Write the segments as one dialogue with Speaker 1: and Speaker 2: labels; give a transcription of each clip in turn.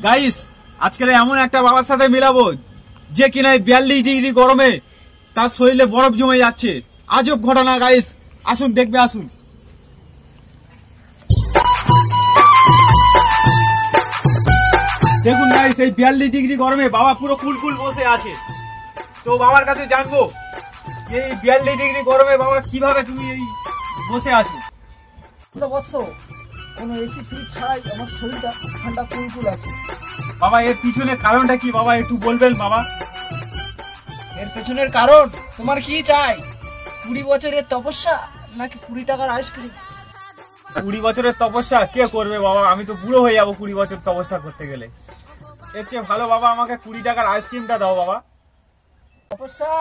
Speaker 1: Guys আজকে এমন একটা বাবার সাথে মিলাবো যে কিনা 42 ডিগ্রি গরমে তার শরীরে বরফ জমে যাচ্ছে। আজব ঘটনা গাইস, আসুন দেখবে আসুন। দেখুন গাইস, এই 42 ডিগ্রি গরমে বাবা পুরো কুলকুল বসে আছে। তো বাবার কাছে জানবো এই 42 ডিগ্রি গরমে বাবা কিভাবে তুমি এই বসে আছো।
Speaker 2: বৎস কোনো এসি ফ্রিজ ছাড়াই আমার শরীরটা ঠান্ডা কুলকুল আছে।
Speaker 1: বাবা এর পিছনে কারণটা কি বাবা একটু বলবেন বাবা?
Speaker 2: এর পেছনের কারণ তোমার কি চাই? 20 বছরের তপস্যা নাকি 20 টাকার আইসক্রিম?
Speaker 1: 20 বছরের তপস্যা কে করবে বাবা? আমি তো বুড়ো হয়ে যাবো 20 বছর তপস্যা করতে গেলে। এর চেয়ে ভালো বাবা আমাকে 20 টাকার আইসক্রিমটা দাও বাবা।
Speaker 2: তপস্যা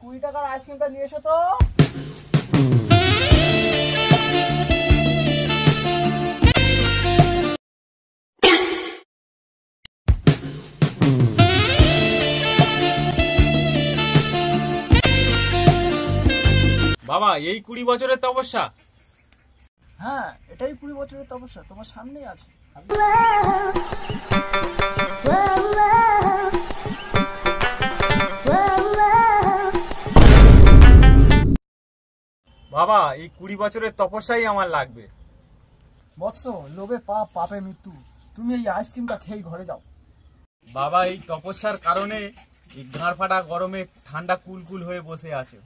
Speaker 2: 20 টাকার আইসক্রিমটা নিয়ে এসো তো।
Speaker 1: বাবা এই 20 বছরের তপস্যা?
Speaker 2: হ্যাঁ, এটাই 20 বছরের তপস্যা, তোমার সামনেই আছে।
Speaker 1: বাবা এই 20 বছরের তপস্যাই আমার লাগবে।
Speaker 2: বৎস, লোভে পাপ, পাপে মৃত্যু। তুমি এই আইসক্রিমটা খেয়ে ঘরে যাও।
Speaker 1: বাবা এই তপস্যার কারণে এই গাঁড় ফাটা গরমে ঠান্ডা কুলকুল হয়ে বসে আছে।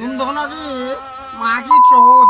Speaker 2: तुम दोनों की माँ की चोद।